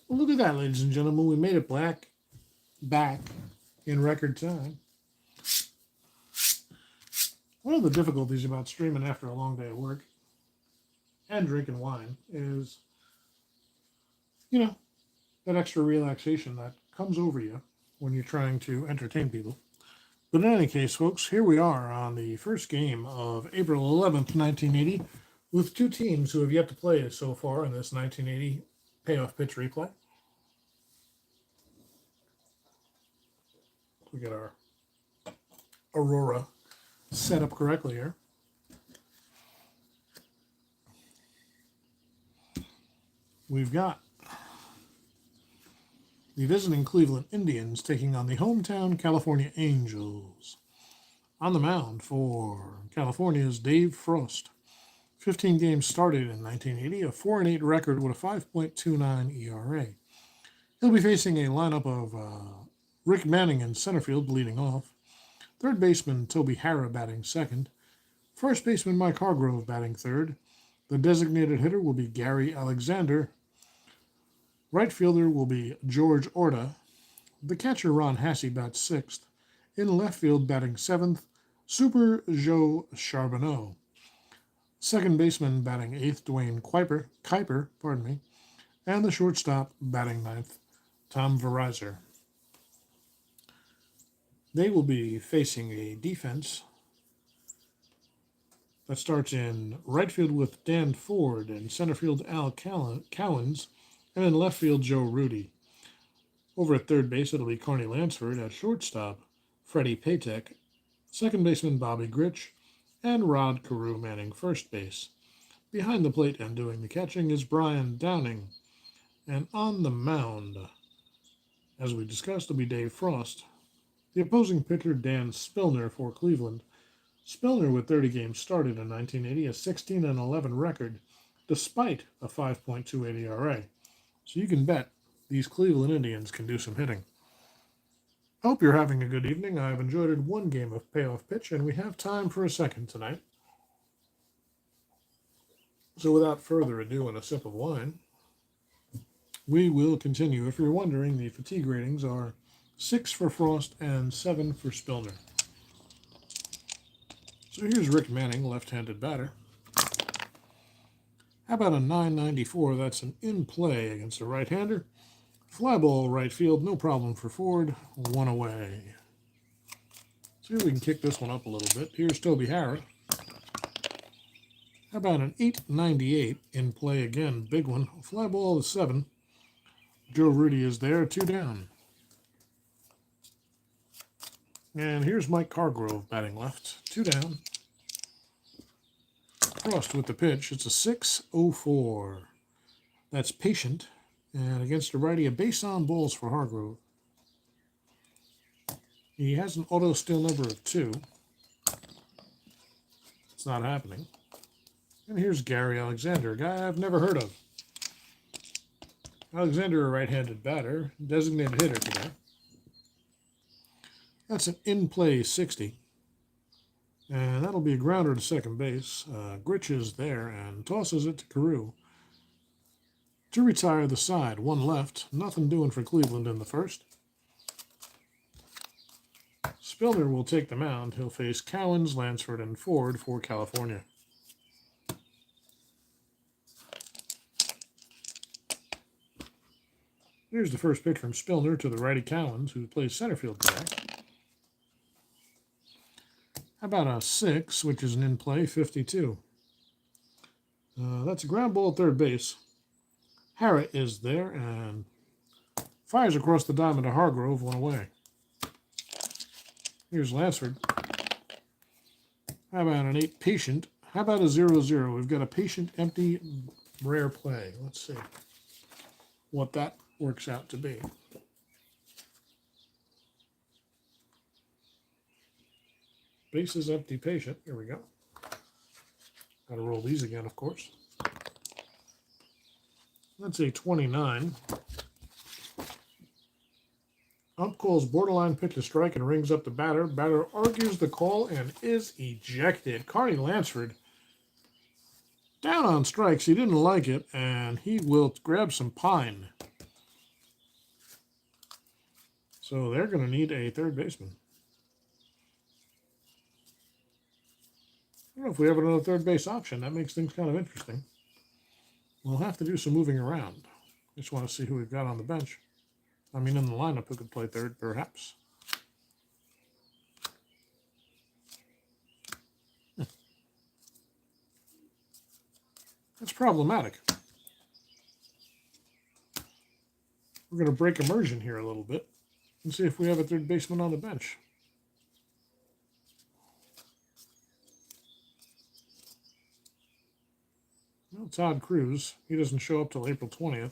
Well, look at that, ladies and gentlemen. We made it back in record time. One of the difficulties about streaming after a long day of work and drinking wine is, you know, that extra relaxation that comes over you when you're trying to entertain people. But in any case, folks, here we are on the first game of April 11th, 1980, with two teams who have yet to play so far in this 1980 payoff pitch replay. We get our Aurora set up correctly here. We've got the visiting Cleveland Indians taking on the hometown California Angels. On the mound for California's Dave Frost. 15 games started in 1980, a 4-8 record with a 5.29 ERA. He'll be facing a lineup of Rick Manning in center field leading off, third baseman Toby Harrah batting second, first baseman Mike Hargrove batting third. The designated hitter will be Gary Alexander. Right fielder will be George Orta. The catcher Ron Hassey bats sixth. In left field batting seventh, Super Joe Charbonneau. Second baseman batting eighth, Dwayne Kuiper, and the shortstop batting ninth, Tom Verizor. They will be facing a defense that starts in right field with Dan Ford, and center field Al Cowens, and in left field Joe Rudy. Over at third base, it'll be Carney Lansford. At shortstop, Freddie Patek, second baseman Bobby Grich, and Rod Carew manning first base. Behind the plate and doing the catching is Brian Downing. And on the mound, as we discussed, will be Dave Frost. The opposing pitcher, Dan Spillner for Cleveland. Spillner, with 30 games started in 1980, a 16-11 record, despite a 5.28 ERA. So you can bet these Cleveland Indians can do some hitting. I hope you're having a good evening. I've enjoyed one game of payoff pitch, and we have time for a second tonight. So without further ado and a sip of wine, we will continue. If you're wondering, the fatigue ratings are 6 for Frost and 7 for Spillner. So here's Rick Manning, left-handed batter. How about a 994? That's an in play against a right-hander. Fly ball right field, no problem for Ford. One away. See if we can kick this one up a little bit. Here's Toby Harrah. How about an 898 in play again? Big one. Fly ball to 7. Joe Rudy is there, 2 down. And here's Mike Hargrove batting left, 2 down. Frost with the pitch. It's a 6-0-4. That's patient. And against a righty, a base on balls for Hargrove. He has an auto steal number of 2. It's not happening. And here's Gary Alexander, a guy I've never heard of. Alexander, a right-handed batter, designated hitter today. That's an in-play 60. And that'll be a grounder to second base. Grich is there and tosses it to Carew to retire the side. 1 left. Nothing doing for Cleveland in the first. Spillner will take the mound. He'll face Cowens, Lansford, and Ford for California. Here's the first pitch from Spillner to the righty Cowens, who plays center field today. How about a 6, which is an in-play 52? That's a ground ball at third base. Harrah is there and fires across the diamond to Hargrove, 1 away. Here's Lansford. How about an 8 patient? How about a 0-0? We've got a patient empty rare play. Let's see what that works out to be. Bases empty patient. Here we go. Got to roll these again, of course. That's a 29. Ump calls borderline pitch to strike and rings up the batter. Batter argues the call and is ejected. Carney Lansford down on strikes. He didn't like it, and he will grab some pine. So they're going to need a third baseman. I don't know if we have another third base option. That makes things kind of interesting. We'll have to do some moving around. Just want to see who we've got on the bench. I mean, in the lineup, who could play third, perhaps. That's problematic. We're going to break immersion here a little bit and see if we have a third baseman on the bench. Well, Todd Cruz. He doesn't show up till April 20th.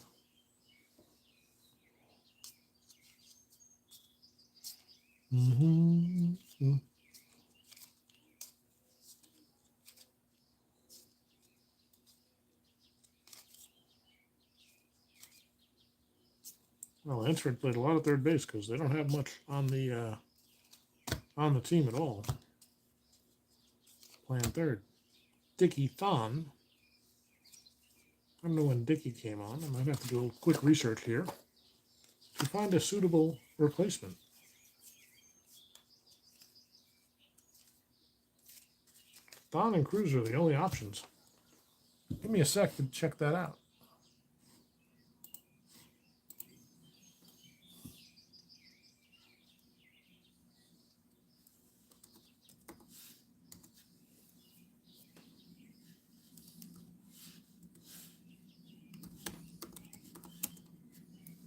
Well, Lansford played a lot of third base because they don't have much on the team at all. Playing third. Dickie Thon. I don't know when Dickie came on. I might have to do a little quick research here to find a suitable replacement. Thon and Cruz are the only options. Give me a sec to check that out.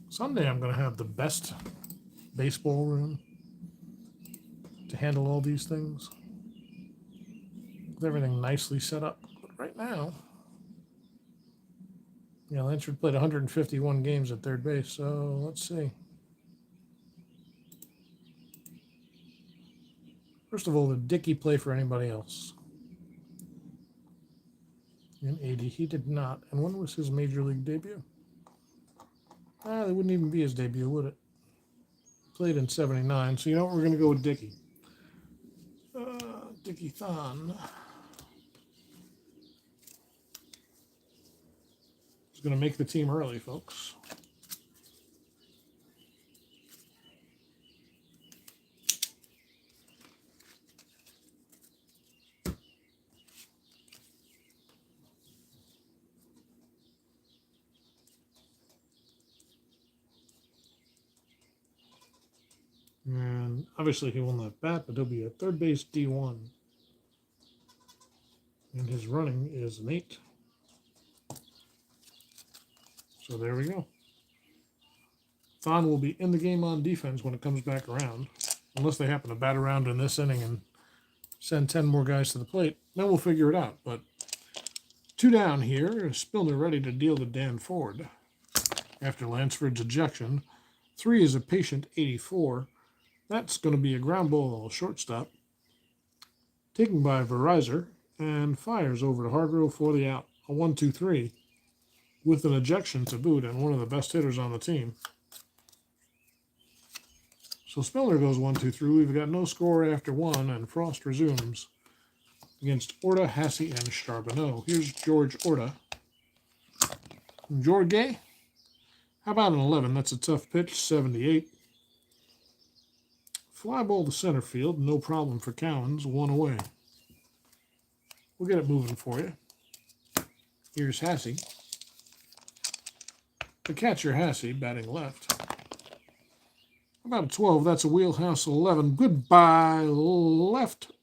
Someday I'm going to have the best baseball room to handle all these things. With everything nicely set up. But right now, Lansford played 151 games at third base, so let's see. First of all, did Dickie play for anybody else? In 80, he did not. And when was his major league debut? It wouldn't even be his debut, would it? Played in 79, so you know what? We're going to go with Dickie. Dickie Thon. He's going to make the team early, folks. And obviously he will not bat, but he'll be a third base D1. And his running is an 8. So there we go. Thon will be in the game on defense when it comes back around. Unless they happen to bat around in this inning and send 10 more guys to the plate. Then we'll figure it out. But 2 down here. Spillner ready to deal to Dan Ford after Lansford's ejection. 3 is a patient 84. That's going to be a ground ball shortstop. Taken by Verizon and fires over to Hargrove for the out. A 1-2-3 with an ejection to boot and one of the best hitters on the team. So Spillner goes 1-2-3. We've got no score after 1, and Frost resumes against Orta, Hasse, and Charbonneau. Here's George Orta. Jorge, how about an 11? That's a tough pitch, 78. Fly ball to center field, no problem for Cowens, 1 away. We'll get it moving for you. Here's Hasse. The catcher, Hasse, batting left. About a 12, that's a wheelhouse 11. Goodbye, left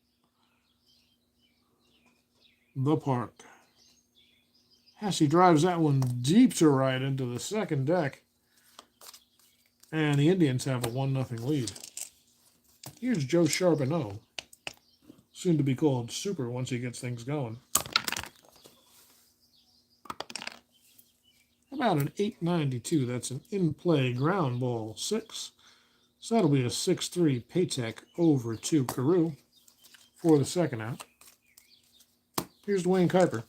the park. Hasse drives that one deep to right into the second deck. And the Indians have a 1-0 lead. Here's Joe Charbonneau, soon to be called Super once he gets things going. About an 892. That's an in-play ground ball 6. So that'll be a 6-3 Paytech over to Carew for the second out. Here's Dwayne Kuiper.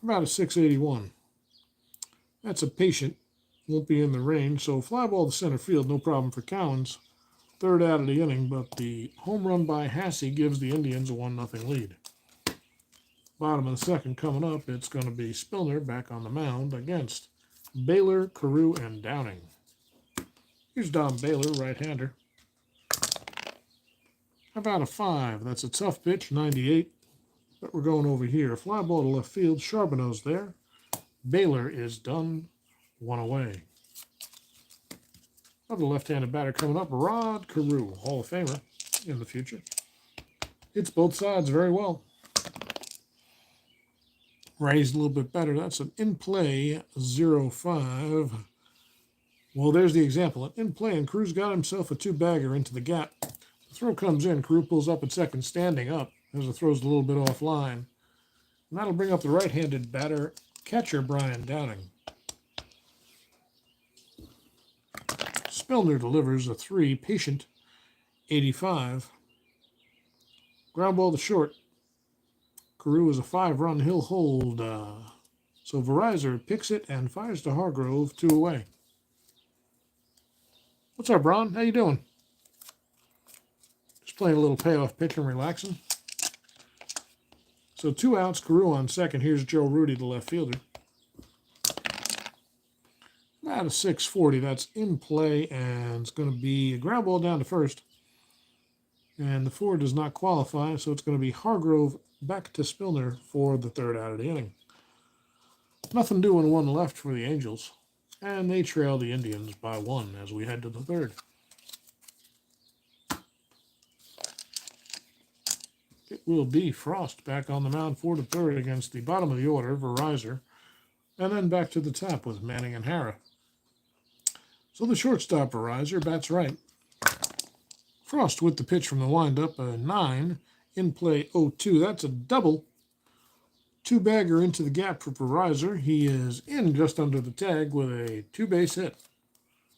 About a 681. That's a patient. Won't be in the range, so fly ball to center field, no problem for Cowens. 3rd out of the inning, but the home run by Hasse gives the Indians a 1-0 lead. Bottom of the second coming up, it's going to be Spillner back on the mound against Baylor, Carew, and Downing. Here's Don Baylor, right-hander. How about a 5? That's a tough pitch, 98. But we're going over here. Fly ball to left field. Charbonneau's there. Baylor is done. 1 away. Another left-handed batter coming up, Rod Carew, Hall of Famer in the future. Hits both sides very well. Raised a little bit better. That's an in-play 0-5. Well, there's the example. An in-play, and Crew's got himself a 2-bagger into the gap. The throw comes in. Carew pulls up at second, standing up as the throw's a little bit offline. And that'll bring up the right-handed batter, catcher Brian Downing. Spillner delivers a 3, patient, 85. Ground ball to short. Carew is a 5-run. He'll hold. So Verizor picks it and fires to Hargrove, 2 away. What's up, Ron? How you doing? Just playing a little payoff pitch and relaxing. So 2 outs, Carew on second. Here's Joe Rudy, the left fielder. About a 640. That's in play, and it's going to be a ground ball down to first. And the 4 does not qualify, so it's going to be Hargrove back to Spillner for the 3rd out of the inning. Nothing doing, 1 left for the Angels, and they trail the Indians by 1 as we head to the 3rd. It will be Frost back on the mound for the 3rd against the bottom of the order, Verizor, and then back to the top with Manning and Hara. So the shortstop, Verizor, bats right. Frost with the pitch from the windup, a 9, in play 0-2. That's a double. 2-bagger into the gap for Verizor. He is in just under the tag with a 2-base hit.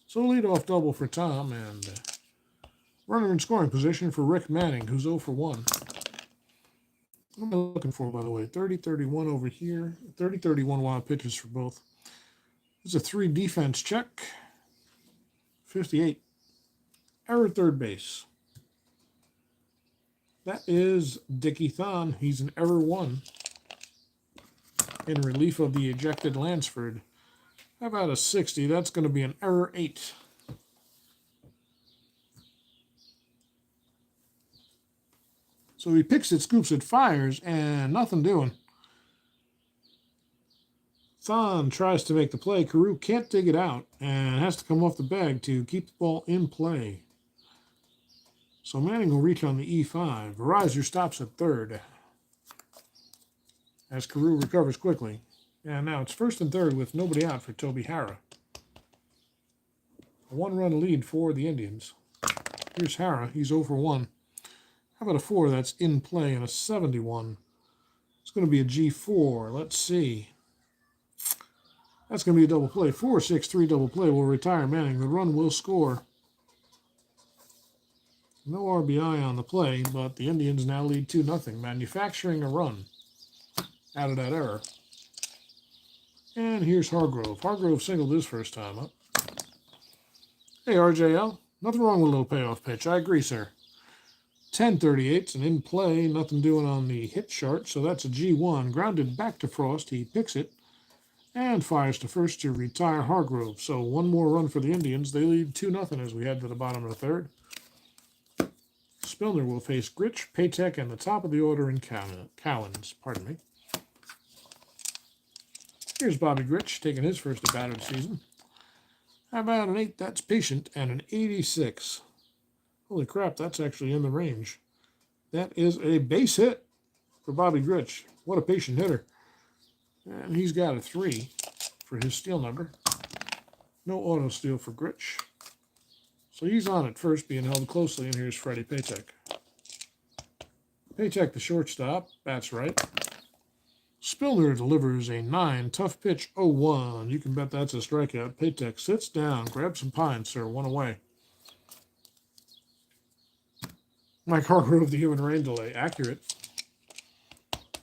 So leadoff double for Tom, and runner in scoring position for Rick Manning, who's 0 for 1. What am I looking for, by the way? 30-31 over here. 30-31 wild pitches for both. It's a 3 defense check. 58. Error third base. That is Dickie Thon. He's an error 1 in relief of the ejected Lansford. How about a 60? That's going to be an error 8. So he picks it, scoops it, fires, and nothing doing. Thon tries to make the play. Carew can't dig it out and has to come off the bag to keep the ball in play. So Manning will reach on the E5. Verizor stops at 3rd as Carew recovers quickly. And now it's 1st and 3rd with nobody out for Toby Hara. A 1-run lead for the Indians. Here's Hara. He's 0 for 1. How about a 4? That's in play, and a 71. It's going to be a G4. Let's see. That's going to be a double play. 4-6-3 double play will retire Manning. The run will score. No RBI on the play, but the Indians now lead 2-0, manufacturing a run out of that error. And here's Hargrove. Hargrove singled his first time up. Hey, RJL. Nothing wrong with a little payoff pitch. I agree, sir. 10-38's an in play. Nothing doing on the hit chart, so that's a G1. Grounded back to Frost. He picks it and fires to first to retire Hargrove. So 1 more run for the Indians. They lead 2-0 as we head to the bottom of the 3rd. Spillner will face Gritch, Patek, and the top of the order in Cowens. Pardon me. Here's Bobby Gritch taking his first at bat of the season. How about an 8? That's patient, and an 86. Holy crap, that's actually in the range. That is a base hit for Bobby Gritch. What a patient hitter. And he's got a 3 for his steal number. No auto steal for Gritch. So he's on at first, being held closely, and here's Freddie Patek. Patek, the shortstop, bats right. Spillner delivers a 9, tough pitch, 0-1. You can bet that's a strikeout. Patek sits down, grabs some pine, sir, 1 away. Mike Hargrove, the human rain delay, accurate.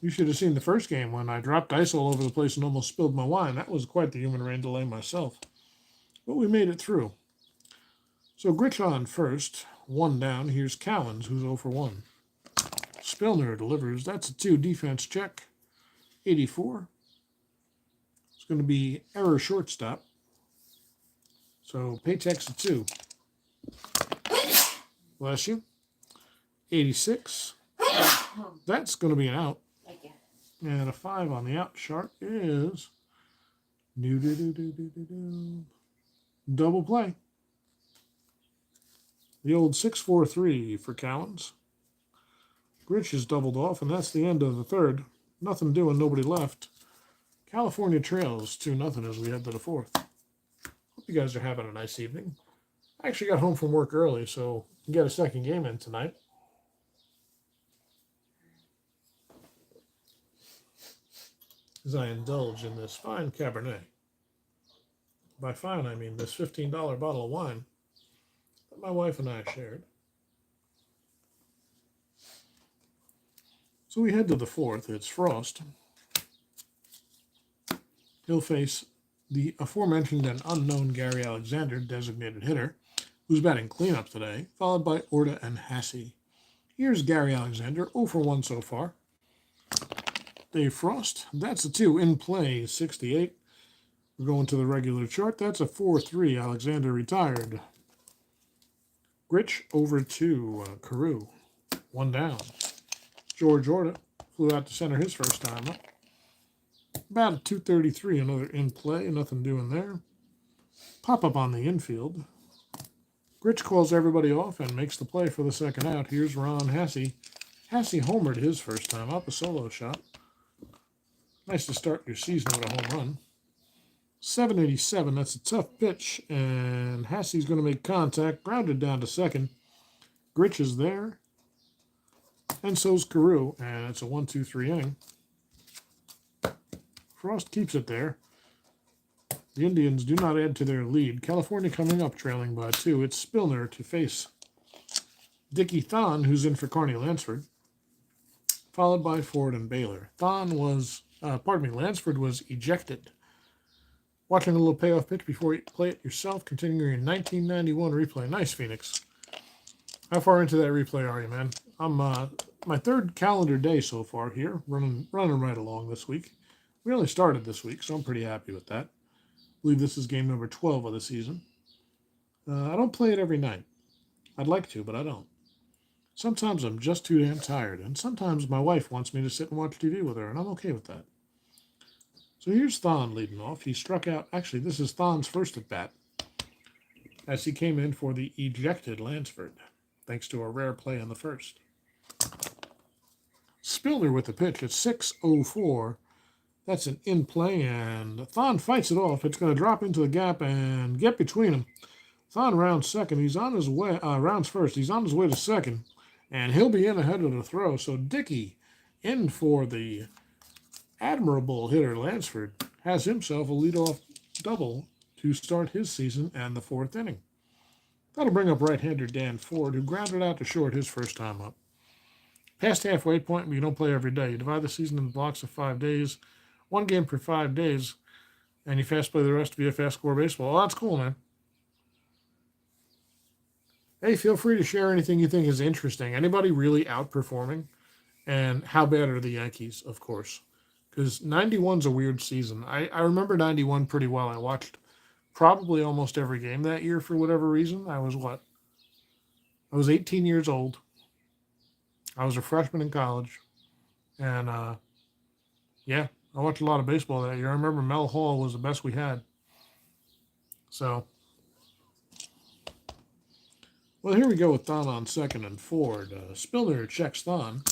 You should have seen the first game when I dropped ice all over the place and almost spilled my wine. That was quite the human rain delay myself. But we made it through. So Gritch on first, 1 down. Here's Cowens, who's 0 for 1. Spillner delivers. That's a 2 defense check. 84. It's going to be error shortstop. So Paycheck's a 2. Bless you. 86. That's going to be an out. And a 5 on the out chart is double play. The old 6-4-3 for Cowens. Grinch is doubled off, and that's the end of the third. Nothing doing, nobody left. California trails 2-0 as we head to the fourth. Hope you guys are having a nice evening. I actually got home from work early, so you get a second game in tonight. As I indulge in this fine Cabernet. By fine, I mean this $15 bottle of wine that my wife and I shared. So we head to the fourth. It's Frost. He'll face the aforementioned and unknown Gary Alexander, designated hitter, who's batting cleanup today, followed by Orta and Hasse. Here's Gary Alexander, 0 for 1 so far. Dave Frost, that's a 2. In play, 68. We're going to the regular chart. That's a 4-3. Alexander retired. Gritch over to Carew. 1 down. George Orta flew out to center his first time up. About a 233, another in play, nothing doing there. Pop up on the infield. Gritch calls everybody off and makes the play for the second out. Here's Ron Hasse. Hasse homered his first time up, a solo shot. Nice to start your season with a home run. 787, that's a tough pitch, and Hasse's going to make contact, grounded down to second. Gritch is there, and so's Carew, and it's a 1-2-3 inning. Frost keeps it there. The Indians do not add to their lead. California coming up, trailing by 2. It's Spillner to face Dickie Thon, who's in for Carney Lansford, followed by Ford and Baylor. Lansford was ejected. Watching a little payoff pitch before you play it yourself, continuing your 1991 replay. Nice, Phoenix. How far into that replay are you, man? I'm my third calendar day so far here, running right along this week. We only started this week, so I'm pretty happy with that. I believe this is game number 12 of the season. I don't play it every night. I'd like to, but I don't. Sometimes I'm just too damn tired, and sometimes my wife wants me to sit and watch TV with her, and I'm okay with that. So here's Thon leading off. He struck out. Actually, this is Thon's first at bat, as he came in for the ejected Lansford, thanks to a rare play in the first. Spillner with the pitch at 6-0-4. That's an in play, and Thon fights it off. It's going to drop into the gap and get between them. Thon rounds second. He's on his way. Rounds first. He's on his way to second, and he'll be in ahead of the throw. So Dickey, in for the admirable hitter Lansford, has himself a leadoff double to start his season and the fourth inning. That'll bring up right-hander Dan Ford, who grounded out to short his first time up. Past halfway point, but you don't play every day. You divide the season in blocks of 5 days, 1 game per 5 days, and you fast play the rest via fast score baseball. Oh, that's cool, man. Hey, feel free to share anything you think is interesting. Anybody really outperforming? And how bad are the Yankees, of course? Because 91's a weird season. I remember 91 pretty well. I watched probably almost every game that year for whatever reason. I was 18 years old. I was a freshman in college. And, yeah, I watched a lot of baseball that year. I remember Mel Hall was the best we had. So, well, here we go with Thon on second and Ford. Spillner checks Thon.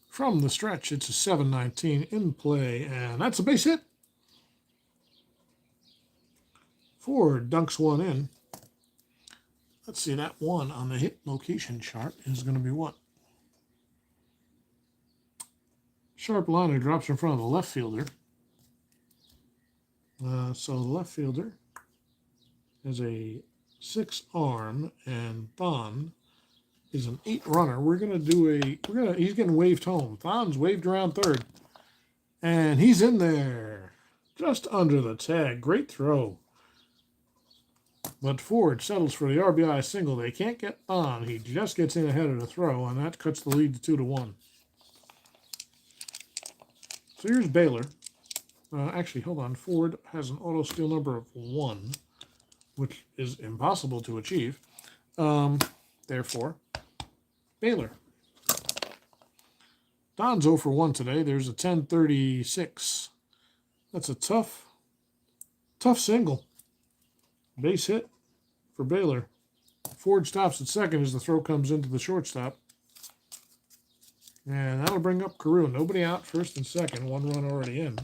From the stretch, it's a 7-19 in play, and that's a base hit. Ford dunks one in. Let's see, that one on the hit location chart is going to be what? Sharp liner drops in front of the left fielder. So the left fielder has a 6 arm, and Thon is an 8 runner. He's getting waved home. Thon's waved around third. And he's in there. Just under the tag. Great throw. But Ford settles for the RBI single. They can't get Thon. He just gets in ahead of the throw, and that cuts the lead to 2-1. So here's Baylor. Actually, hold on. Ford has an auto steal number of 1, which is impossible to achieve. Therefore, Baylor. Don's 0 for 1 today. There's a 1036. That's a tough single. Base hit for Baylor. Ford stops at second as the throw comes into the shortstop. And that'll bring up Carew. Nobody out, first and second. 1 run already in.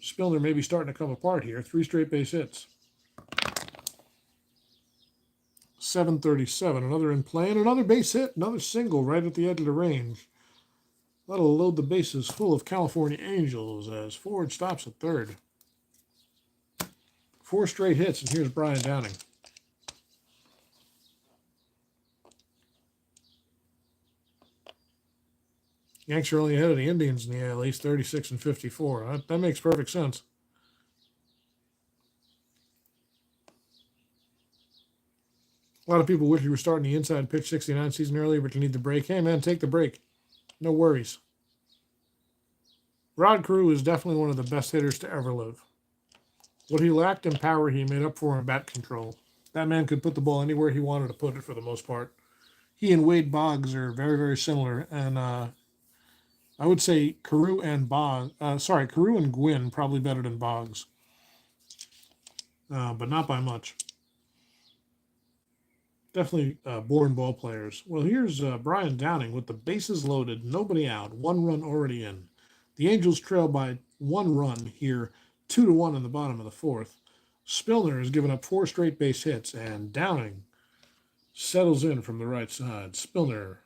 Spillner may be starting to come apart here. 3 straight base hits. 737. Another in play and another base hit. Another single right at the edge of the range. That'll load the bases full of California Angels as Ford stops at third. 4 straight hits, and here's Brian Downing. Yanks are only ahead of the Indians in the AL East, 36 and 54. That makes perfect sense. A lot of people wish you were starting the inside pitch 69 season earlier, but you need the break. Hey, man, take the break. No worries. Rod Carew is definitely one of the best hitters to ever live. What he lacked in power, he made up for in bat control. That man could put the ball anywhere he wanted to put it for the most part. He and Wade Boggs are very, very similar, and I would say Carew and Gwynn probably better than Boggs, but not by much. Definitely born ball players. Well, here's Brian Downing with the bases loaded, nobody out, 1 run already in. The Angels trail by 1 run here, 2-1 in the bottom of the 4th. Spillner has given up 4 straight base hits, and Downing settles in from the right side. Spillner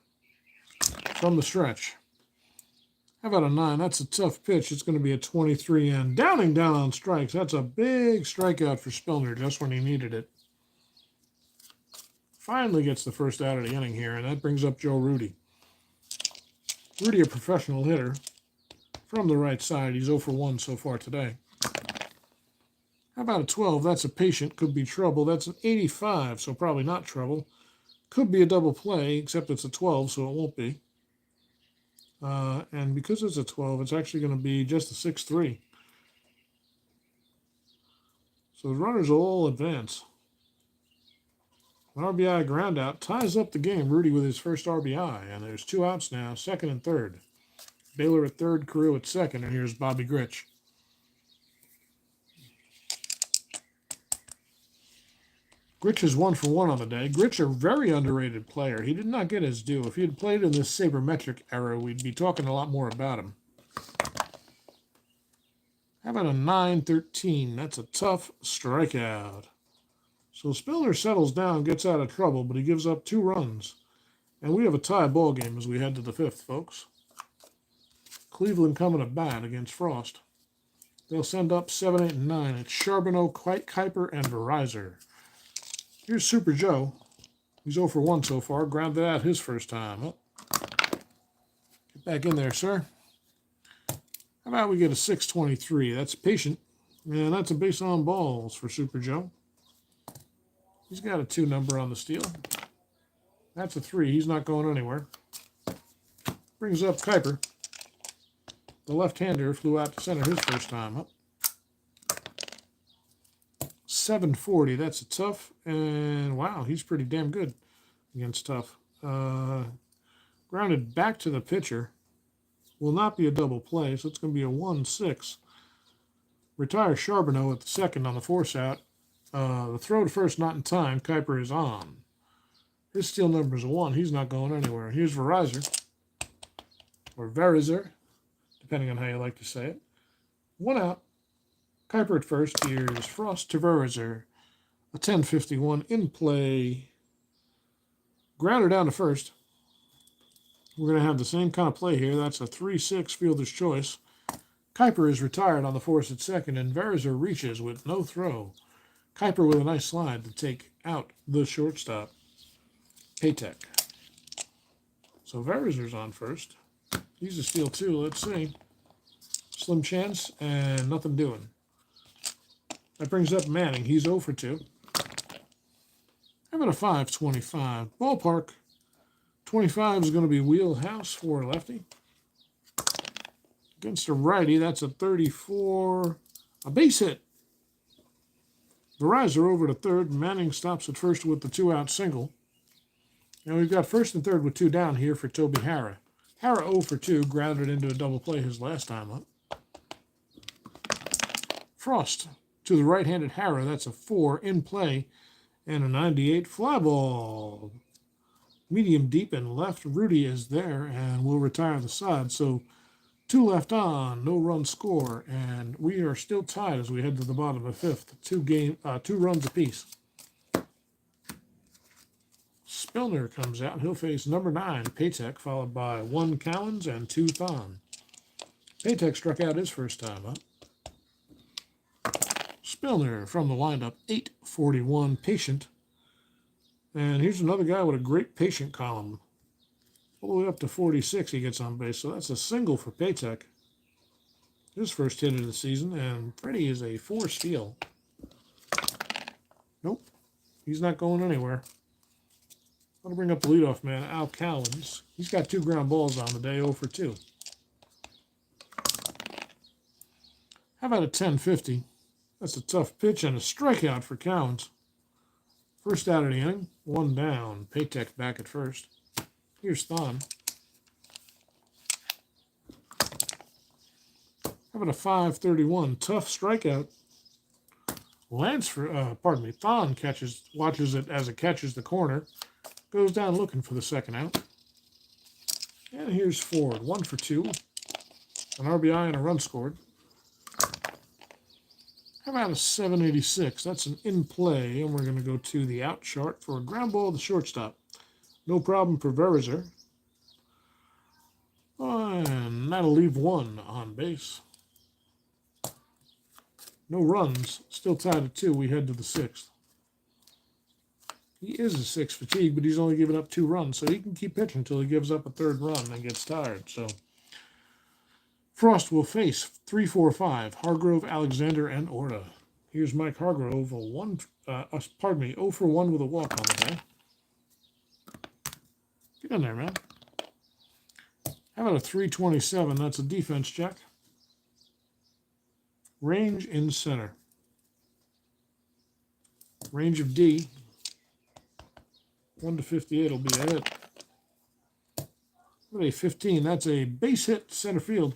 from the stretch. How about a 9? That's a tough pitch. It's going to be a 23, and Downing down on strikes. That's a big strikeout for Spillner just when he needed it. Finally gets the first out of the inning here, and that brings up Joe Rudi. Rudi, a professional hitter from the right side. He's 0 for 1 so far today. How about a 12? That's a patient. Could be trouble. That's an 85, so probably not trouble. Could be a double play, except it's a 12, so it won't be. And because it's a 12, it's actually going to be just a 6-3. So the runners will all advance. An RBI ground out ties up the game. Rudi with his first RBI, and there's 2 outs now, second and third. Baylor at third, Carew at second, and here's Bobby Grich. Grich is 1 for 1 on the day. Grich, a very underrated player. He did not get his due. If he had played in this sabermetric era, we'd be talking a lot more about him. How about a 9-13? That's a tough strikeout. So Spillner settles down, gets out of trouble, but he gives up 2 runs. And we have a tie ball game as we head to the 5th, folks. Cleveland coming to bat against Frost. They'll send up 7, 8, and 9. It's Charbonneau, Kuiper, and Verizon. Here's Super Joe. He's 0 for 1 so far. Grounded out his first time. Oh. Get back in there, sir. How about we get a 6-23? That's patient. And that's a base on balls for Super Joe. He's got a 2 number on the steal. That's a 3. He's not going anywhere. Brings up Kuiper. The left-hander flew out to center his first time up. 740. That's a tough. And wow, he's pretty damn good against tough. Grounded back to the pitcher. Will not be a double play, so it's going to be a 1-6. Retire Charbonneau at the second on the force out. The throw to first not in time. Kuiper is on. His steal number is a 1. He's not going anywhere. Here's Verizon. Or Verizon, depending on how you like to say it. 1 out. Kuiper at first. Here's Frost to Verizon. A 10-51 in play. Grounded down to first. We're going to have the same kind of play here. That's a 3-6 fielder's choice. Kuiper is retired on the force at second, and Verizon reaches with no throw. Kuiper with a nice slide to take out the shortstop. Paytek. So Verizon's on first. He's a steal too. Let's see. Slim chance and nothing doing. That brings up Manning. He's 0 for 2. How about a 5-25? Ballpark. 25 is going to be wheelhouse for lefty. Against a righty, that's a 34. A base hit. The riser over to third. Manning stops at first with the 2-out single. And we've got first and third with 2 down here for Toby Harrah. Harrah 0 for 2, grounded into a double play his last time up. Frost to the right-handed Harrah. That's a 4 in play. And a 98 fly ball. Medium deep and left. Rudy is there and will retire the side. So 2 left on, no run score, and we are still tied as we head to the bottom of the 5th. 2 runs apiece. Spillner comes out. He'll face number 9, Patek, followed by 1 Cowens and 2 Thon. Patek struck out his first time up. Spillner from the windup, 841, Patient. And here's another guy with a great patient column. All the way up to 46 he gets on base. So that's a single for Patek. His first hit of the season. And Freddie is a 4 steal. Nope. He's not going anywhere. I'll bring up the leadoff man, Al Cowens. He's got 2 ground balls on the day, 0 for 2. How about a 10-50? That's a tough pitch and a strikeout for Cowens. First out of the inning, 1 down. Patek back at first. Here's Thon. How about a 5-31? Tough strikeout. Thon watches it as it catches the corner. Goes down looking for the second out. And here's Ford. 1 for 2. An RBI and a run scored. How about a 786? That's an in play, and we're going to go to the out chart for a ground ball to shortstop. No problem for Verizer. And that'll leave 1 on base. No runs. Still tied at 2. We head to the 6th. He is a 6 fatigue, but he's only given up 2 runs, so he can keep pitching until he gives up a 3rd run and gets tired. So Frost will face 3-4-5, Hargrove, Alexander, and Orta. Here's Mike Hargrove, 0 for 1 with a walk on the day. Get in there, man. How about a 327? That's a defense check. Range in center. Range of D. 1 to 58 will be a hit. What a 15. That's a base hit center field.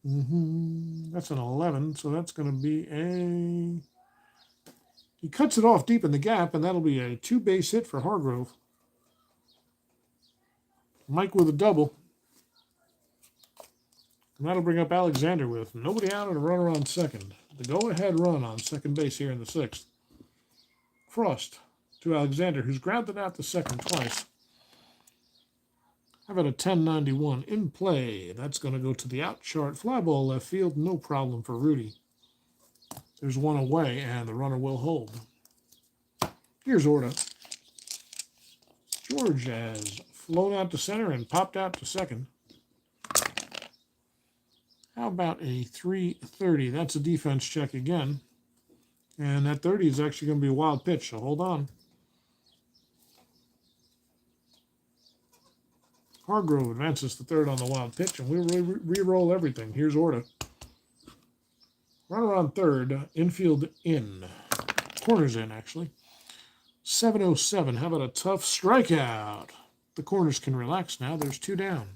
That's an 11, so that's going to be a... He cuts it off deep in the gap, and that'll be a 2-base hit for Hargrove. Mike with a double. And that'll bring up Alexander with nobody out and a runner on second. The go-ahead run on second base here in the 6th. Frost to Alexander, who's grounded out to second twice. How about a 10-91 in play? That's going to go to the out chart. Fly ball left field, no problem for Rudy. There's 1 away, and the runner will hold. Here's Orta. George has flown out to center and popped out to second. How about a 330? That's a defense check again. And that 30 is actually going to be a wild pitch, so hold on. Hargrove advances to third on the wild pitch, and we'll re-roll everything. Here's Orta. Runner on third, infield in. Corners in, actually. 707. How about a tough strikeout? The corners can relax now. There's 2 down.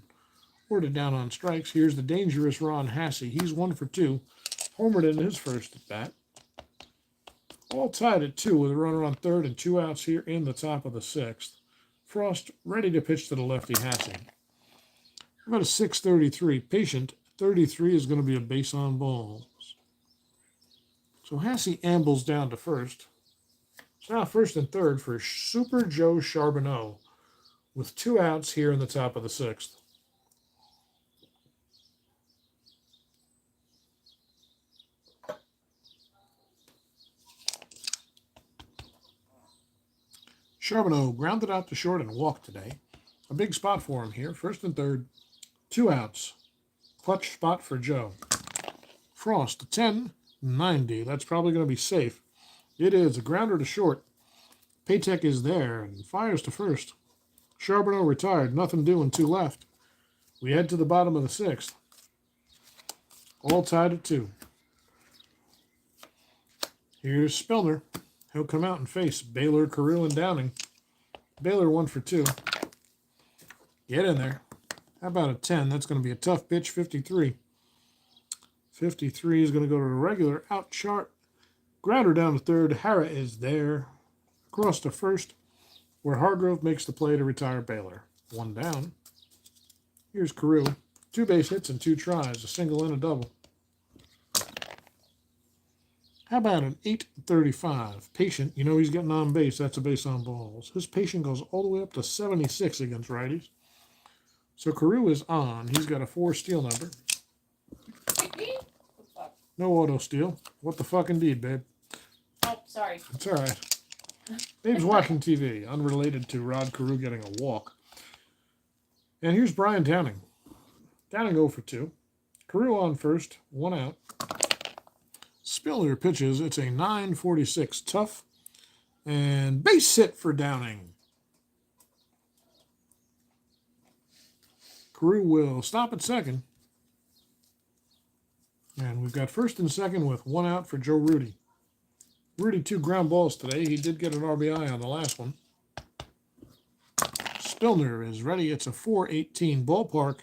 Orta down on strikes. Here's the dangerous Ron Hasse. He's 1 for 2. Homered in his first at bat. All tied at 2 with a runner on third and 2 outs here in the top of the 6th. Frost ready to pitch to the lefty Hasse. About a 6-33. Patient, 33 is going to be a base on balls. So Hasse ambles down to first. It's now first and third for Super Joe Charbonneau with 2 outs here in the top of the 6th. Charbonneau grounded out to short and walked today. A big spot for him here. First and third, 2 outs. Clutch spot for Joe. Frost, 10-90. That's probably going to be safe. It is a grounder to short. Patek is there and fires to first. Charbonneau retired. Nothing doing, 2 left. We head to the bottom of the 6th. All tied at 2. Here's Spillner. He'll come out and face Baylor, Carew, and Downing. Baylor 1 for 2. Get in there. How about a 10? That's going to be a tough pitch, 53. 53 is going to go to the regular out chart. Grounder down to third. Hara is there. Across to first, where Hargrove makes the play to retire Baylor. 1 down. Here's Carew. 2 base hits and 2 tries, a single and a double. How about an 835? Patient, you know he's getting on base. That's a base on balls. His patient goes all the way up to 76 against righties. So Carew is on. He's got a 4 steal number. No auto steal. What the fuck indeed, babe? Oh, sorry. It's all right. Babe's watching TV, unrelated to Rod Carew getting a walk. And here's Brian Downing. Downing 0 for 2. Carew on first, 1 out. Spiller pitches. It's a 9.46 tough. And base hit for Downing. Carew will stop at second. And we've got first and second with 1 out for Joe Rudy. Rudy 2 ground balls today. He did get an RBI on the last one. Spillner is ready. It's a 4-18 ballpark.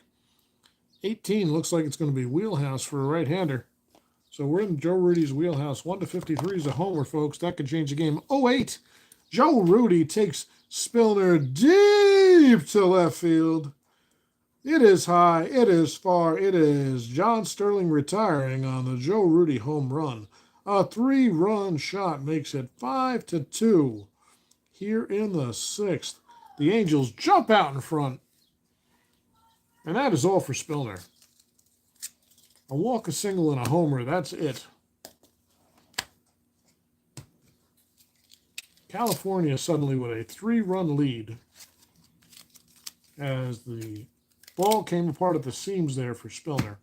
18 looks like it's going to be wheelhouse for a right-hander. So we're in Joe Rudy's wheelhouse. 1 to 53 is a homer, folks. That could change the game. 0-8. Joe Rudy takes Spillner deep to left field. It is high. It is far. It is John Sterling retiring on the Joe Rudy home run. A 3-run shot makes it 5-2 here in the 6th. The Angels jump out in front. And that is all for Spillner. A walk, a single, and a homer. That's it. California suddenly with a 3-run lead as the ball came apart at the seams there for Spillner.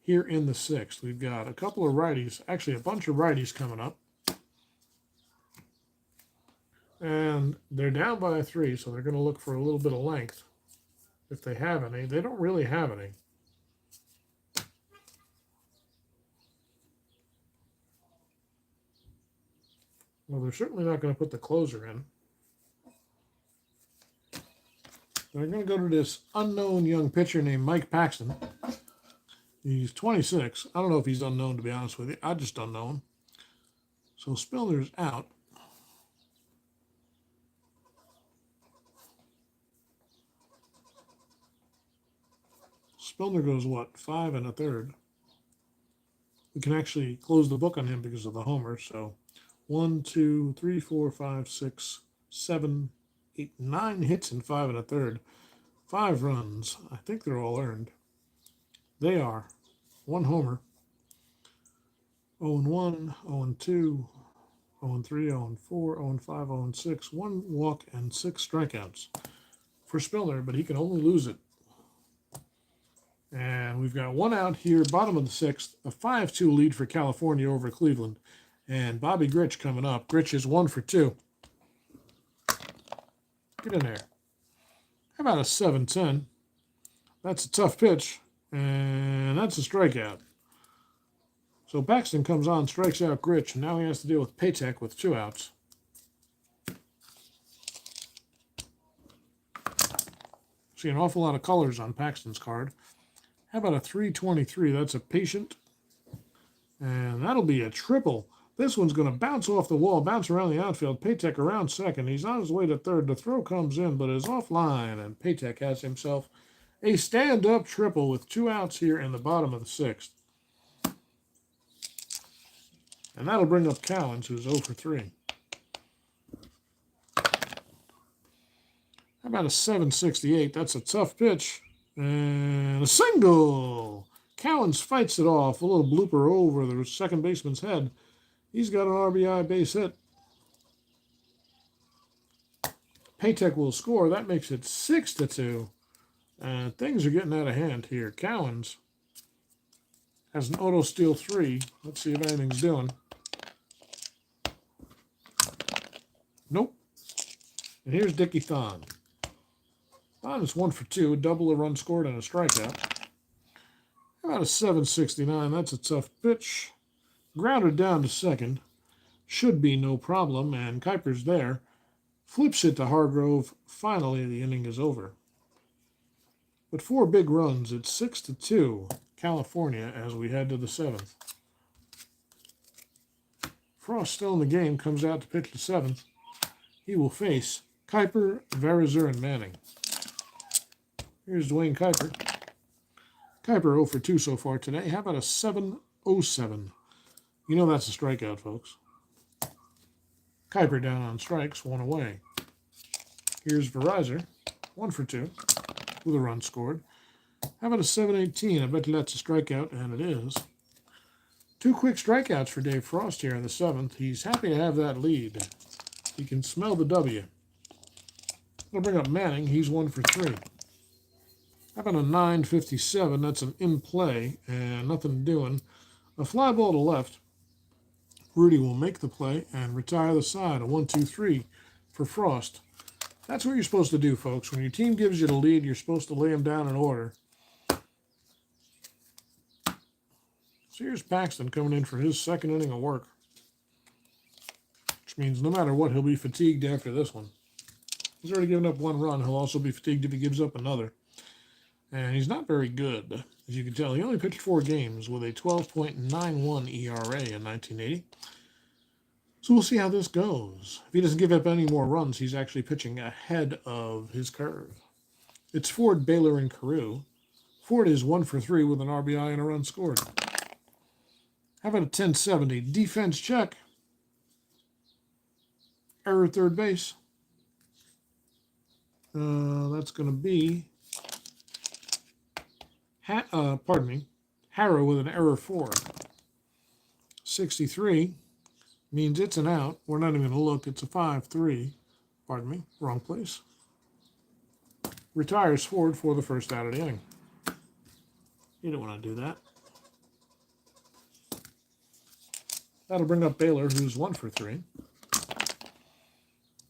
Here in the 6th, we've got a couple of righties, actually a bunch of righties coming up. And they're down by 3, so they're going to look for a little bit of length. If they have any. They don't really have any. Well, they're certainly not going to put the closer in. They're going to go to this unknown young pitcher named Mike Paxton. He's 26. I don't know if he's unknown, to be honest with you. I just don't know him. So Spillner's out. Spillner goes, what, 5 1/3. We can actually close the book on him because of the homer. So 1, 2, 3, 4, 5, 6, 7, 8, 9 hits in 5 1/3. 5 runs. I think they're all earned. They are. 1 homer. 0-1, 0-2, 0-3, 0-4, 0-5, 0-6. 1 walk and 6 strikeouts for Spillner, but he can only lose it. And we've got 1 out here, bottom of the 6th, a 5-2 lead for California over Cleveland. And Bobby Grich coming up. Grich is 1 for 2. Get in there. How about a 7-10? That's a tough pitch, and that's a strikeout. So Paxton comes on, strikes out Grich, and now he has to deal with Paytek with 2 outs. See an awful lot of colors on Paxton's card. How about a 3-23? That's a patient. And that'll be a triple. This one's going to bounce off the wall, bounce around the outfield. Paytek around second. He's on his way to third. The throw comes in, but is offline. And Paytek has himself a stand-up triple with 2 outs here in the bottom of the 6th. And that'll bring up Cowens, who's 0 for 3. How about a 7.68? That's a tough pitch. And a single. Cowens fights it off. A little blooper over the second baseman's head. He's got an RBI base hit. Paytek will score. That makes it 6-2. And things are getting out of hand here. Cowens has an auto steal 3. Let's see if anything's doing. Nope. And here's Dickie Thon. Thon is 1 for 2, double, a run scored, and a strikeout. How about a 769? That's a tough pitch. Grounded down to second. Should be no problem, and Kuiper's there. Flips it to Hargrove. Finally, the inning is over. But 4 big runs. It's 6-2, California, as we head to the 7th. Frost still in the game, comes out to pitch the 7th. He will face Kuiper, Verizer, and Manning. Here's Dwayne Kuiper. Kuiper 0 for 2 so far today. How about a 7-0-7? You know that's a strikeout, folks. Kuiper down on strikes, 1 away. Here's Verizer, 1 for 2, with a run scored. How about a 7-18? I bet you that's a strikeout, and it is. 2 quick strikeouts for Dave Frost here in the 7th. He's happy to have that lead. He can smell the W. I'll bring up Manning. He's 1 for 3. How about a 9-57? That's an in play and nothing doing. A fly ball to left. Rudy will make the play and retire the side. A 1-2-3 for Frost. That's what you're supposed to do, folks. When your team gives you the lead, you're supposed to lay them down in order. So here's Paxton coming in for his 2nd inning of work. Which means no matter what, he'll be fatigued after this one. He's already given up 1 run. He'll also be fatigued if he gives up another. And he's not very good, as you can tell. He only pitched 4 games with a 12.91 ERA in 1980. So we'll see how this goes. If he doesn't give up any more runs, he's actually pitching ahead of his curve. It's Ford, Baylor, and Carew. Ford is 1 for 3 with an RBI and a run scored. How about a 1070? Defense check. Error third base. That's going to be, Harrow with an error 4. 63 means it's an out. We're not even going to look. It's a 5-3. Pardon me, wrong place. Retires Ford for the first out of the inning. You don't want to do that. That'll bring up Baylor, who's 1 for 3.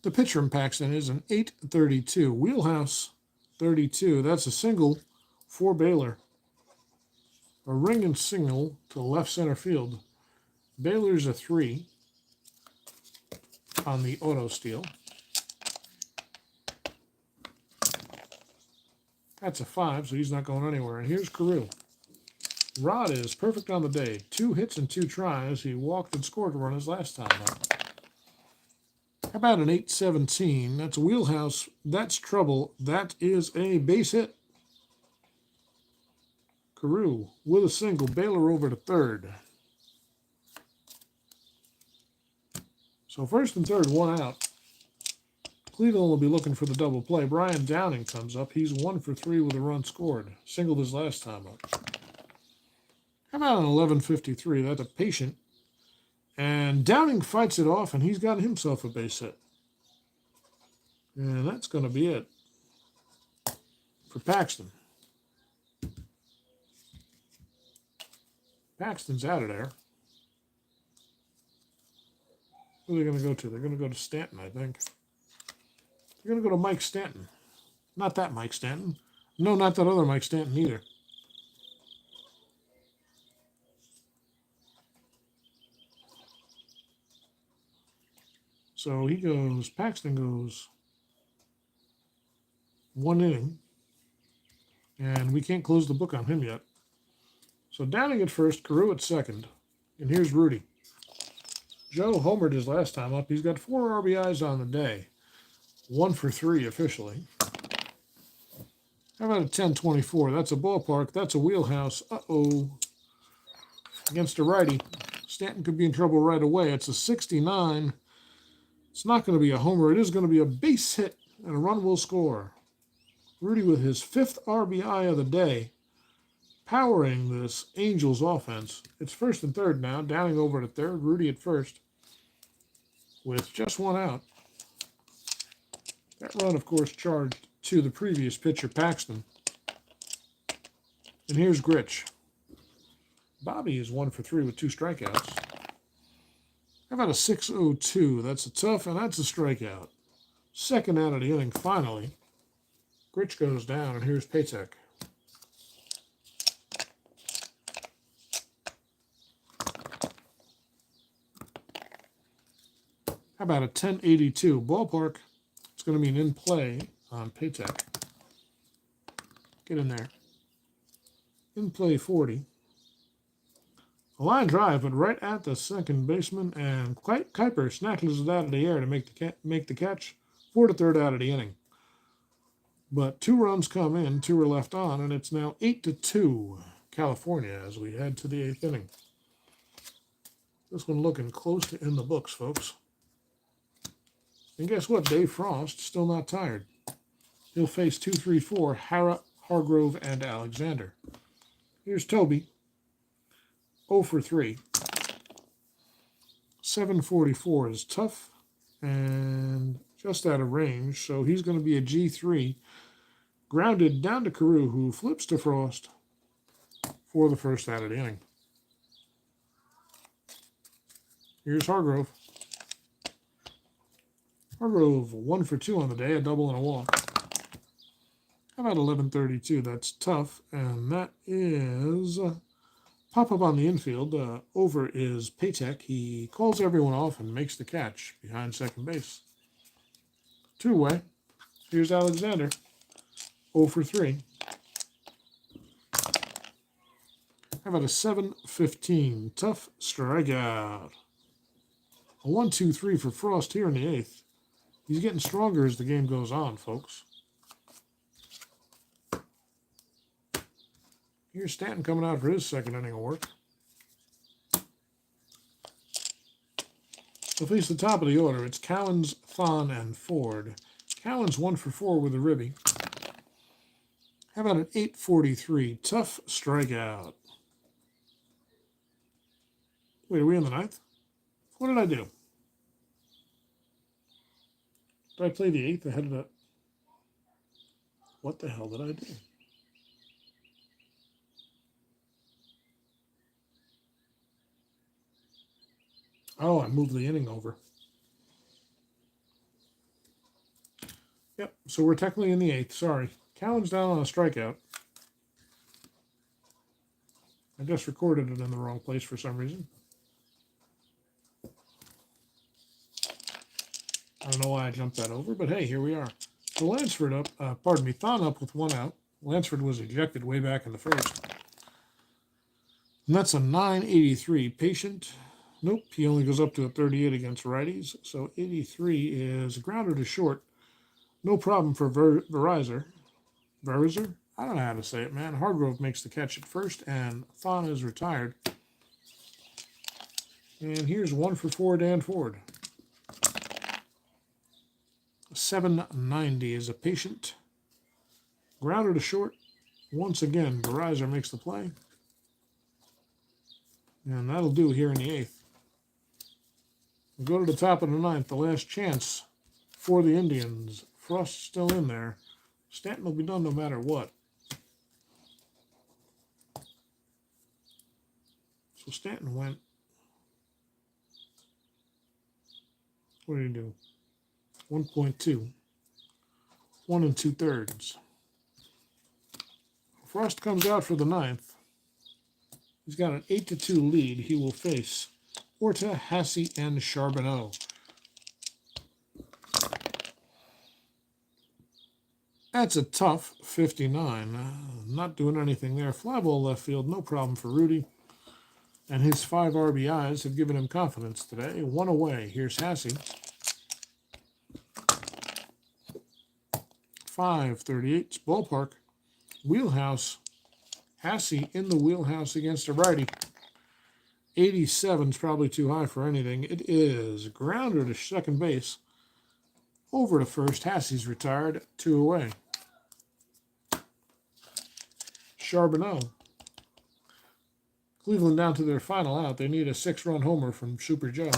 The pitcher in Paxton is an 8-32. Wheelhouse 32. That's a single for Baylor. A ring and single to left center field. Baylor's a 3 on the auto steal. That's a 5, so he's not going anywhere. And here's Carew. Rod is perfect on the day. 2 hits and 2 tries. He walked and scored a run his last time up. How about an 8-17? That's a wheelhouse. That's trouble. That is a base hit. Carew with a single. Baylor over to third. So 1st and 3rd, 1 out. Cleveland will be looking for the double play. Brian Downing comes up. He's 1 for 3 with a run scored. Singled his last time up. How about an 11-53? That's a patient. And Downing fights it off, and he's got himself a base hit. And that's going to be it for Paxton. Paxton's out of there. Who are they going to go to? They're going to go to Stanton, I think. They're going to go to Mike Stanton. Not that Mike Stanton. No, not that other Mike Stanton either. So he goes, Paxton goes 1 inning. And we can't close the book on him yet. So Downing at first, Carew at second. And here's Rudy. Joe homered his last time up. He's got 4 RBIs on the day. 1 for 3 officially. How about a 10-24? That's a ballpark. That's a wheelhouse. Uh-oh. Against a righty. Stanton could be in trouble right away. It's a 69. It's not going to be a homer. It is going to be a base hit, and a run will score. Rudy with his 5th RBI of the day, powering this Angels offense. It's 1st and 3rd now. Downing over to 3rd. Rudy at 1st with just 1 out. That run, of course, charged to the previous pitcher, Paxton. And here's Grich. Bobby is 1 for 3 with 2 strikeouts. How about a 6-0-2? That's a tough, and that's a strikeout. 2nd out of the inning, finally. Grich goes down, and here's Patek. How about a 1082 ballpark? It's going to be an in play on Paytech. Get in there. In play 40. A line drive, but right at the second baseman, and Kuiper snatches it out of the air to make the catch for the third out of the inning. But 2 runs come in, 2 are left on, and it's now 8-2 California as we head to the 8th inning. This one looking close to in the books, folks. And guess what? Dave Frost still not tired. He'll face 2, 3, 4, Hara, Hargrove, and Alexander. Here's Toby. 0 for 3. 744 is tough and just out of range, so he's going to be a G3. Grounded down to Carew, who flips to Frost for the first out of the inning. Here's Hargrove. Hargrove 1 for 2 on the day, a double and a walk. How about 1132? That's tough, and that is pop up on the infield. Over is Paytech. He calls everyone off and makes the catch behind second base. 2-way. Here's Alexander. 0 for 3. How about a 715? Tough strikeout. A 1-2-3 for Frost here in the 8th. He's getting stronger as the game goes on, folks. Here's Stanton coming out for his second inning of work. So face the top of the order. It's Cowens, Thon, and Ford. Cowens 1 for 4 with a ribby. How about an 843? Tough strikeout. Wait, are we in the 9th? What did I do? Did I play the 8th ahead of the... What the hell did I do? Oh, I moved the inning over. Yep, so we're technically in the 8th. Sorry. Cowan's down on a strikeout. I just recorded it in the wrong place for some reason. I don't know why I jumped that over, but hey, here we are. So Lansford up, Thon up with 1 out. Lansford was ejected way back in the first. And that's a 983. Patient. Nope, he only goes up to a 38 against righties. So 83 is grounder to short. No problem for Verizer. Verizer? I don't know how to say it, man. Hargrove makes the catch at first, and Thon is retired. And here's 1 for 4, Dan Ford. 790 is a patient. Grounder to short. Once again, Verizer makes the play. And that'll do here in the 8th. We go to the top of the 9th, the last chance for the Indians. Frost's still in there. Stanton will be done no matter what. So Stanton went. What did he do? 1.2. 1 2/3. Frost comes out for the 9th. He's got an 8-2 lead. He will face Orta, Hasse, and Charbonneau. That's a tough 59. Not doing anything there. Fly ball left field, no problem for Rudy. And his 5 RBIs have given him confidence today. 1 away. Here's Hasse. 538. Ballpark. Wheelhouse. Hasse in the wheelhouse against a righty. 87 is probably too high for anything. It is. Grounder to second base. Over to first. Hasse's retired. 2 away. Charbonneau. Cleveland down to their final out. They need a 6-run homer from Super Joe.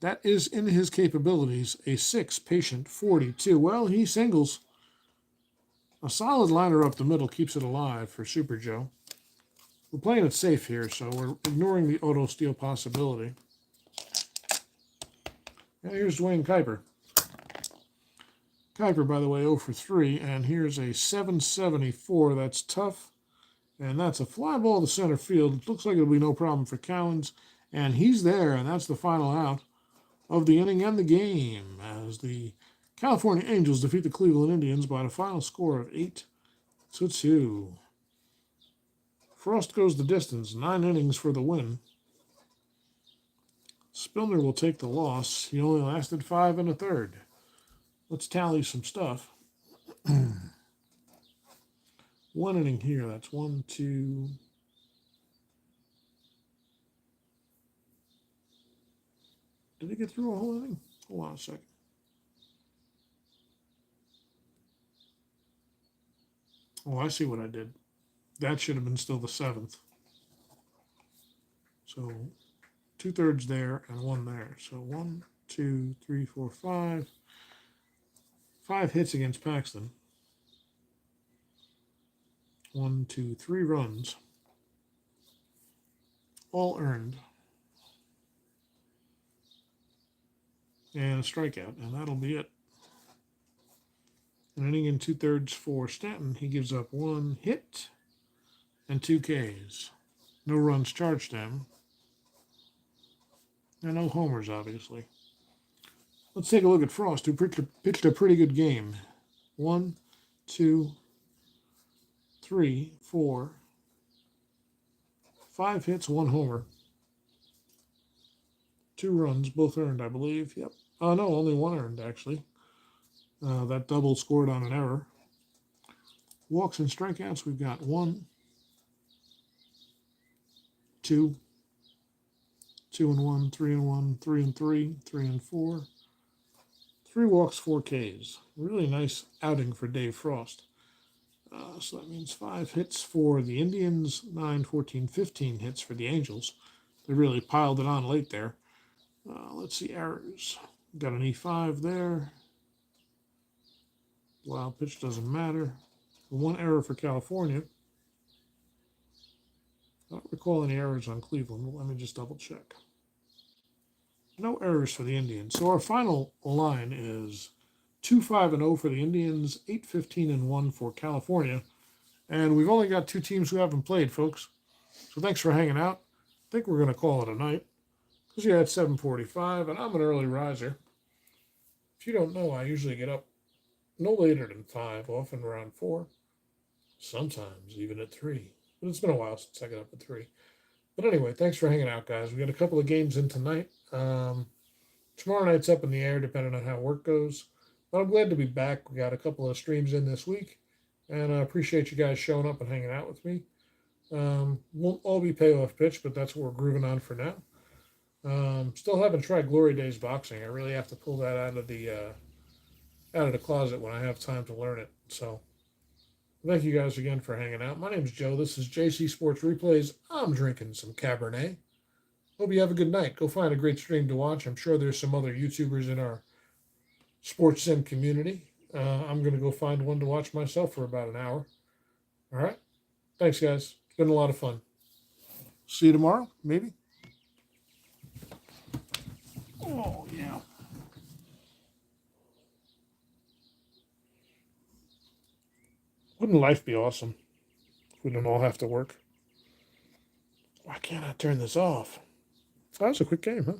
That is in his capabilities. A 6, patient, 42. Well, he singles. A solid liner up the middle keeps it alive for Super Joe. We're playing it safe here, so we're ignoring the auto steal possibility. And here's Dwayne Kuiper. Kuiper, by the way, 0 for 3, and here's a 774. That's tough, and that's a fly ball to center field. It looks like it'll be no problem for Cowens, and he's there, and that's the final out of the inning and the game as the California Angels defeat the Cleveland Indians by the final score of 8-2. Frost goes the distance, 9 innings for the win. Spilner will take the loss. He only lasted 5 1/3. Let's tally some stuff. 1 inning here. That's 1, 2. Did he get through a whole inning? Hold on a second. Oh, I see what I did. That should have been still the 7th. So 2/3 there and 1 there. So 1, 2, 3, 4, 5. 5 hits against Paxton. 1, 2, 3 runs. All earned. And a strikeout, and that'll be it. An inning and 2/3 for Stanton. He gives up 1 hit and 2 Ks. No runs charged him. And no homers, obviously. Let's take a look at Frost, who pitched a pretty good game. 1, 2, 3, 4, 5 hits, 1 homer. 2 runs, both earned, I believe. Yep. No, only 1 earned, actually. That double scored on an error. Walks and strikeouts, we've got 1, 2, 2 and 1, 3 and 1, 3 and 3, 3 and 4. 3 walks, 4 Ks. Really nice outing for Dave Frost. So that means 5 hits for the Indians, 9, 14, 15 hits for the Angels. They really piled it on late there. Let's see errors. Got an E5 there. Wild pitch doesn't matter. 1 error for California. I don't recall any errors on Cleveland. Let me just double check. No errors for the Indians. So our final line is 2-5-0 for the Indians, 8-15-1 for California. And we've only got 2 teams who haven't played, folks. So thanks for hanging out. I think we're going to call it a night. Because yeah, it's 7:45, and I'm an early riser. If you don't know, I usually get up no later than 5, often around 4. Sometimes even at 3. But it's been a while since I got up at 3. But anyway, thanks for hanging out, guys. We got a couple of games in tonight. Tomorrow night's up in the air, depending on how work goes. But I'm glad to be back. We got a couple of streams in this week. And I appreciate you guys showing up and hanging out with me. Won't all be payoff pitch, but that's what we're grooving on for now. Still haven't tried Glory Days boxing. I really have to pull that out of the closet when I have time to learn it. So thank you guys again for hanging out. My name's Joe. This is JC Sports Replays. I'm drinking some Cabernet. Hope you have a good night. Go find a great stream to watch. I'm sure there's some other YouTubers in our Sports Sim community. I'm going to go find one to watch myself for about an hour. All right. Thanks, guys. It's been a lot of fun. See you tomorrow, maybe. Oh, yeah. Wouldn't life be awesome if we don't all have to work? Why can't I turn this off? That was a quick game, huh?